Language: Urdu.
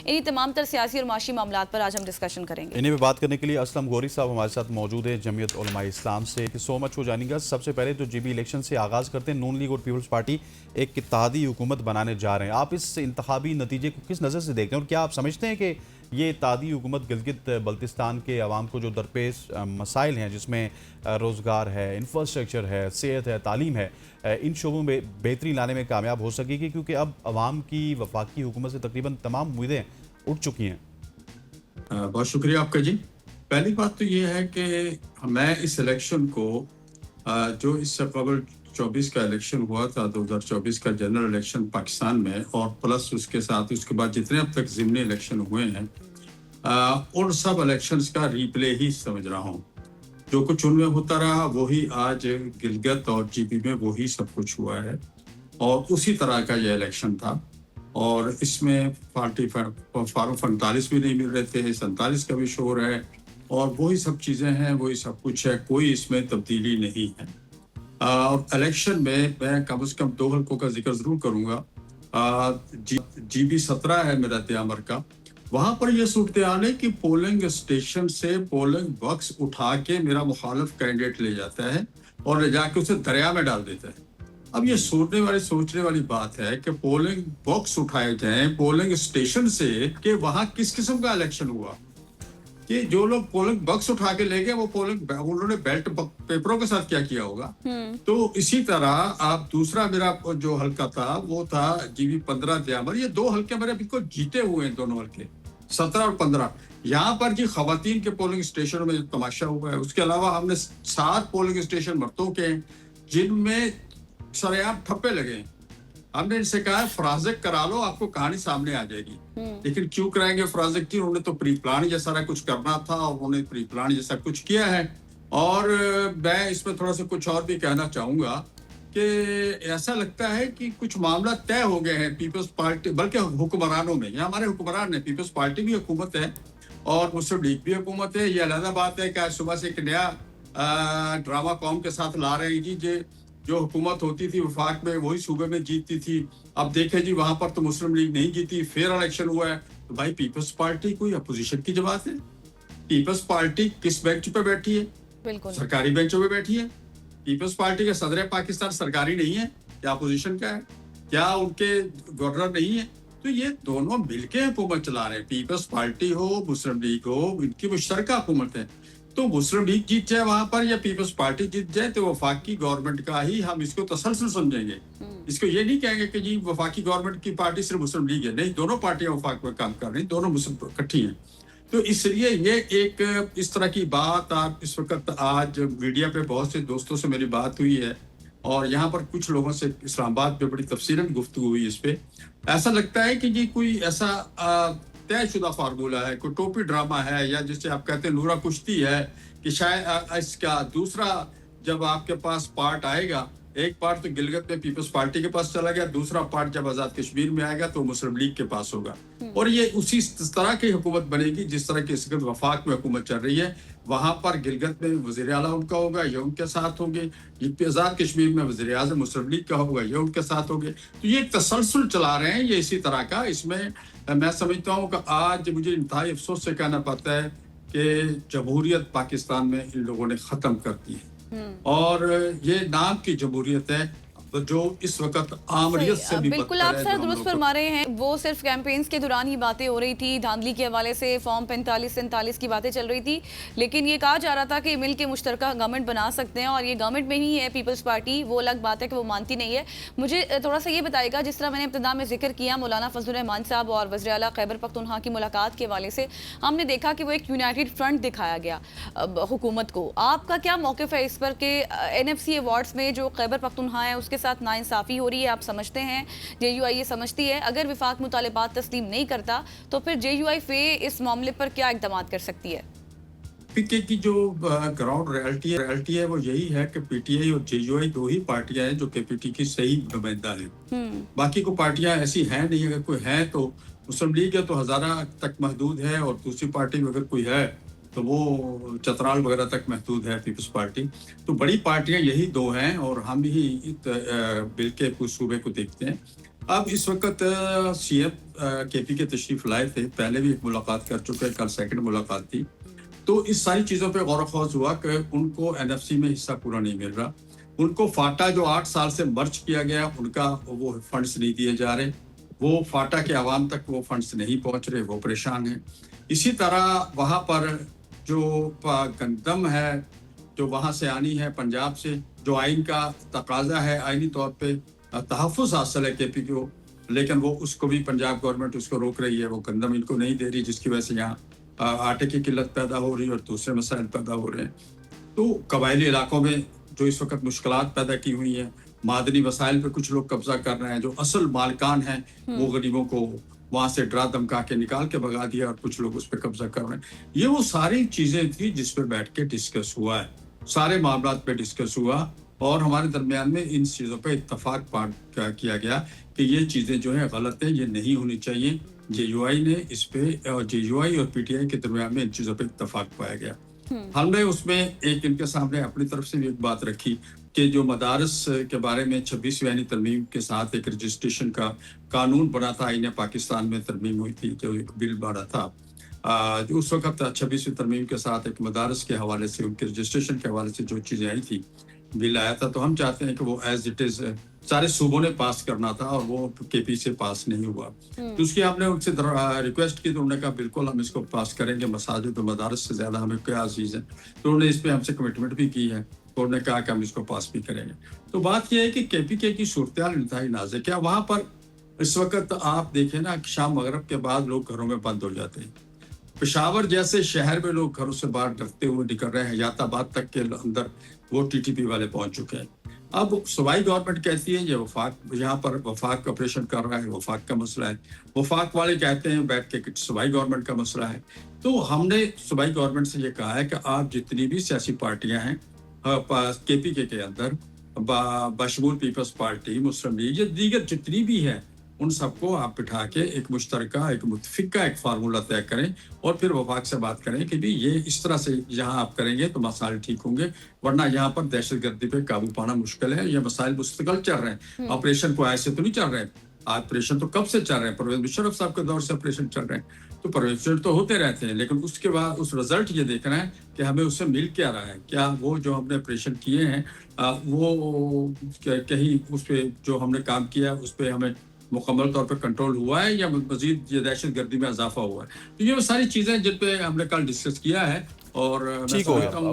انہی تمام تر سیاسی اور معاشی معاملات پر آج ہم ڈسکشن کریں گے. انہیں پہ بات کرنے کے لیے اسلم غوری صاحب ہمارے ساتھ موجود ہیں جمعیت علماء اسلام سے. سو مچ ہو جائیں گا. سب سے پہلے تو جی بی الیکشن سے آغاز کرتے ہیں. نون لیگ اور پیپلز پارٹی ایک اتحادی حکومت بنانے جا رہے ہیں. آپ اس انتخابی نتیجے کو کس نظر سے دیکھتے ہیں اور کیا آپ سمجھتے ہیں کہ یہ اتحادی حکومت گلگت بلتستان کے عوام کو جو درپیش مسائل ہیں جس میں روزگار ہے, انفراسٹرکچر ہے, صحت ہے, تعلیم ہے, ان شعبوں میں بہتری لانے میں کامیاب ہو سکے گی؟ کیونکہ اب عوام کی وفاقی حکومت سے تقریباً تمام امیدیں اٹھ چکی ہیں. بہت شکریہ آپ کا جی. پہلی بات تو یہ ہے کہ میں اس الیکشن کو جو اس سے قبل 24 کا الیکشن ہوا تھا, 2024 کا جنرل الیکشن پاکستان میں, اور پلس اس کے ساتھ اس کے بعد جتنے اب تک ضمنی الیکشن ہوئے ہیں ان سب الیکشنز کا ری پلے ہی سمجھ رہا ہوں. جو کچھ ان میں ہوتا رہا وہی آج گلگت اور جی پی میں وہی سب کچھ ہوا ہے, اور اسی طرح کا یہ الیکشن تھا. اور اس میں فارم 45 بھی نہیں مل رہے تھے, 47 کا بھی شور ہے, اور وہی سب چیزیں ہیں, وہی سب کچھ ہے, کوئی اس میں تبدیلی نہیں ہے. اور الیکشن میں کم از کم 2 حلقوں کا ذکر ضرور کروں گا. جی بی 17 ہے میرا دیامر کا, وہاں پر یہ صورتحال ہے کہ پولنگ اسٹیشن سے پولنگ باکس اٹھا کے میرا مخالف کینڈیڈیٹ لے جاتا ہے اور لے جا کے اسے دریا میں ڈال دیتا ہے. اب یہ سوچنے والی بات ہے کہ پولنگ باکس اٹھائے جائیں پولنگ اسٹیشن سے, کہ وہاں کس قسم کا الیکشن ہوا کہ جو لوگ پولنگ باکس اٹھا کے لے گئے وہ انہوں نے بیلٹ پیپروں کے ساتھ کیا ہوگا. تو اسی طرح آپ دوسرا میرا جو حلقہ تھا وہ تھا جی بی 15 دیامر. یہ 2 حلقے میرے بالکل جیتے ہوئے ہیں, دونوں حلقے 17 اور 15. یہاں پر جی خواتین کے پولنگ اسٹیشنوں میں تماشا ہوا ہے. اس کے علاوہ ہم نے 7 پولنگ اسٹیشن مردوں کے جن میں سریعام ٹھپے لگے. ہم نے ان سے کہا فرازک کرا لو, آپ کو کہانی سامنے آ جائے گی. لیکن کیوں کرائیں گے فرازک کی؟ انہوں نے تو پری پلان جیسا کچھ کرنا تھا اور انہوں نے پری پلان جیسا کچھ کیا ہے. اور میں اس میں تھوڑا سا کچھ اور بھی کہنا چاہوں گا کہ ایسا لگتا ہے کہ کچھ معاملہ طے ہو گئے ہیں پیپلز پارٹی, بلکہ حکمرانوں میں. یہ ہمارے حکمران ہیں, پیپلز پارٹی بھی حکومت ہے اور مسلم لیگ بھی حکومت ہے. یہ علیحدہ بات ہے کہ آج صبح سے ایک نیا ڈرامہ قوم کے ساتھ لا رہے ہیں جی. جو حکومت ہوتی تھی وفاق میں وہی صوبے میں جیتتی تھی. اب دیکھیں جی وہاں پر تو مسلم لیگ نہیں جیتی, فیئر الیکشن ہوا ہے. تو بھائی پیپلز پارٹی کوئی اپوزیشن کی جماعت ہے؟ پیپلز پارٹی کس بینچ پہ بیٹھی ہے؟ بالکل سرکاری بینچوں پہ بیٹھی ہے. پیپلز پارٹی کے صدر پاکستان سرکاری نہیں ہے یا اپوزیشن کا ہے؟ کیا ان کے گورنر نہیں ہے؟ تو یہ دونوں مل کے حکومت چلا رہے ہیں. پیپلز پارٹی ہو مسلم لیگ ہو, ان کی مشترکہ حکومت ہے. تو مسلم لیگ جیت جائے وہاں پر یا پیپلز پارٹی جیت جائے تو وفاقی گورنمنٹ کا ہی ہم اس کو تسلسل سمجھیں گے. اس کو یہ نہیں کہیں گے کہ جی وفاقی گورنمنٹ کی پارٹی صرف مسلم لیگ ہے. نہیں, دونوں پارٹیاں وفاق میں کام کر رہی ہیں, دونوں مسلم اکٹھی ہیں. تو اس لیے یہ ایک اس طرح کی بات آپ اس وقت آج میڈیا پہ بہت سے دوستوں سے میری بات ہوئی ہے اور یہاں پر کچھ لوگوں سے اسلام آباد پہ بڑی تفصیلاً گفتگو ہوئی اس پہ. ایسا لگتا ہے کہ جی کوئی ایسا طے شدہ فارمولہ ہے, کوئی ٹوپی ڈرامہ ہے, یا جسے آپ کہتے ہیں نورا کشتی ہے کہ شاید اس کا دوسرا جب آپ کے پاس پارٹ آئے گا, ایک پارٹ تو گلگت میں پیپلز پارٹی کے پاس چلا گیا, دوسرا پارٹ جب آزاد کشمیر میں آئے گا تو مسلم لیگ کے پاس ہوگا. اور یہ اسی طرح کی حکومت بنے گی جس طرح کی اس وقت وفاق میں حکومت چل رہی ہے. وہاں پر گلگت میں وزیر اعلیٰ ان کا ہوگا, یہ ان کے ساتھ ہوں گے. آزاد کشمیر میں وزیر اعظم مسلم لیگ کا ہوگا, یہ ان کے ساتھ ہوں گے. تو یہ ایک تسلسل چلا رہے ہیں یہ اسی طرح کا. اس میں میں سمجھتا ہوں کہ آج مجھے انتہائی افسوس سے کہنا پڑتا ہے کہ جمہوریت پاکستان میں ان لوگوں نے ختم کر دی ہے, اور یہ نام کی جمہوریت ہے جو اس وقت آمریت سے بھی بالکل آپ سر درست فرما رہے ہیں. وہ صرف کیمپینز کے دوران ہی باتیں ہو رہی تھی, دھاندلی کے حوالے سے فارم 45-47 کی باتیں چل رہی تھی, لیکن یہ کہا جا رہا تھا کہ مل کے مشترکہ گورنمنٹ بنا سکتے ہیں, اور یہ گورنمنٹ میں ہی ہے پیپلز پارٹی. وہ الگ بات ہے کہ وہ مانتی نہیں ہے. مجھے تھوڑا سا یہ بتائے گا, جس طرح میں نے ابتدا میں ذکر کیا مولانا فضل الرحمان صاحب اور وزیر اعلیٰ خیبر پختونخوا کی ملاقات کے حوالے سے, ہم نے دیکھا کہ وہ ایک یونائٹڈ فرنٹ دکھایا گیا حکومت کو. آپ کا کیا موقف ہے اس پر کہ NFC ایوارڈز میں جو خیبر پختونخوا ہے اس کے ساتھ ناانصافی ہو رہی ہے؟ آپ سمجھتے ہیں جے یو آئی یہ سمجھتی ہے اگر وفاق مطالبات تسلیم نہیں کرتا تو پھر جے یو آئی فے اس معاملے پر کیا اقدامات کر سکتی ہے؟ پی ٹی آئی کی جو گراؤنڈ ریالٹی ہے وہ یہی ہے کہ پی ٹی آئی اور جے یو آئی 2 ہی پارٹیاں ہیں جو کہ پی ٹی کی صحیح نمائندہ ہیں. باقی کو پارٹیاں ایسی ہیں نہیں. اگر کوئی ہے تو مسلم لیگ ہے تو ہزارہ تک محدود ہے, اور دوسری پارٹی میں اگر کوئی ہے تو وہ چترال وغیرہ تک محدود ہے پیپلز پارٹی. تو بڑی پارٹیاں یہی 2 ہیں, اور ہم ہی بل کے کچھ صوبے کو دیکھتے ہیں. اب اس وقت سی ایم کے پی کے تشریف لائے تھے, پہلے بھی ایک ملاقات کر چکے ہیں, کل سیکنڈ ملاقات تھی. تو اس ساری چیزوں پہ غور و خوض ہوا کہ ان کو این ایف سی میں حصہ پورا نہیں مل رہا. ان کو فاٹا جو 8 سال سے مرج کیا گیا ان کا وہ فنڈز نہیں دیے جا رہے, وہ فاٹا کے عوام تک وہ فنڈز نہیں پہنچ رہے, وہ پریشان ہیں. اسی طرح وہاں پر جو گندم ہے جو وہاں سے آنی ہے پنجاب سے, جو آئین کا تقاضا ہے, آئینی طور پہ تحفظ حاصل ہے کے پی کو, لیکن وہ اس کو بھی پنجاب گورنمنٹ اس کو روک رہی ہے, وہ گندم ان کو نہیں دے رہی, جس کی وجہ سے یہاں آٹے کی قلت پیدا ہو رہی ہے اور دوسرے مسائل پیدا ہو رہے ہیں. تو قبائلی علاقوں میں جو اس وقت مشکلات پیدا کی ہوئی ہیں, معدنی وسائل پہ کچھ لوگ قبضہ کر رہے ہیں, جو اصل مالکان ہیں وہ غریبوں کو وہاں سے ڈرا دمکا کے نکال کے بھگا دیا اور کچھ لوگ اس پہ قبضہ کر رہے ہیں. یہ وہ ساری چیزیں تھی جس پہ بیٹھ کے ڈسکس ہوا ہے, سارے معاملات پہ ڈسکس ہوا, اور ہمارے درمیان میں ان چیزوں پہ اتفاق کیا گیا کہ یہ چیزیں جو ہیں غلط ہیں, یہ نہیں ہونی چاہیے. جے یو آئی نے اس پہ, جے یو آئی اور پی ٹی آئی کے درمیان میں ان چیزوں پہ اتفاق پایا گیا. ہم نے اس میں ایک ان کے سامنے اپنی طرف سے بھی ایک بات رکھی کہ جو مدارس کے بارے میں 26ویں آئینی ترمیم کے ساتھ ایک رجسٹریشن کا قانون بنا تھا, آئین پاکستان میں ترمیم ہوئی تھی, جو ایک بل بنا تھا, جو اس وقت 26ویں ترمیم کے ساتھ ایک مدارس کے حوالے سے, ان کے رجسٹریشن کے حوالے سے جو چیزیں آئی تھی, بل آیا تھا, تو ہم چاہتے ہیں کہ وہ ایز اٹ از سارے صوبوں نے پاس کرنا تھا اور وہ کے پی سے پاس نہیں ہوا. تو اس کی ہم نے ان سے ریکویسٹ کی, تو انہوں نے کہا بالکل ہم اس کو پاس کریں گے, مساجد و مدارس سے زیادہ ہمیں کیا عزیز ہے. تو انہوں نے اس پہ ہم سے کمٹمنٹ بھی کی ہے, تو انہوں نے کہا کہ ہم اس کو پاس بھی کریں گے. تو بات یہ ہے کہ کے پی کے کی صورتحال انتہائی نازک ہے. وہاں پر اس وقت آپ دیکھیں نا, شام مغرب کے بعد لوگ گھروں میں بند ہو جاتے ہیں. پشاور جیسے شہر میں لوگ گھروں سے باہر ڈرتے ہوئے نکل رہے ہیں, حیات آباد تک کے اندر وہ ٹی ٹی پی والے پہنچ چکے ہیں. اب صوبائی گورنمنٹ کہتی ہے یہ وفاق, یہاں پر وفاق آپریشن کر رہا ہے, وفاق کا مسئلہ ہے. وفاق والے کہتے ہیں بیٹھ کے کہ صوبائی گورنمنٹ کا مسئلہ ہے. تو ہم نے صوبائی گورنمنٹ سے یہ کہا ہے کہ آپ جتنی بھی سیاسی پارٹیاں ہیں کے پی کے اندر, بشمول پیپلز پارٹی, مسلم لیگ, یہ دیگر جتنی بھی ہیں, ان سب کو آپ بٹھا کے ایک مشترکہ, ایک متفقہ ایک فارمولہ طے کریں, اور پھر وفاق سے بات کریں کہ بھی یہ اس طرح سے یہاں آپ کریں گے تو مسائل ٹھیک ہوں گے, ورنہ یہاں پر دہشت گردی پہ قابو پانا مشکل ہے. یہ مسائل مستقل چل رہے ہیں, آپریشن کو ایسے تو نہیں چل رہے ہیں. آپریشن تو کب سے چل رہے ہیں, پرویز مشرف صاحب کے دور سے آپریشن چل رہے ہیں. تو پرویز تو ہوتے رہتے ہیں, لیکن اس کے بعد اس رزلٹ یہ دیکھ رہے ہیں کہ ہمیں اس سے مل کیا رہا ہے. کیا وہ جو ہم نے آپریشن کیے ہیں وہ کہیں اس پہ جو ہم نے کام کیا اس پہ ہمیں مکمل طور پہ کنٹرول ہوا ہے, یا مزید یہ دہشت گردی میں اضافہ ہوا ہے. تو یہ ساری چیزیں جن پہ ہم نے کل ڈسکس کیا ہے, اور میں ٹھیک ہو سمجھتا ہوں گیا.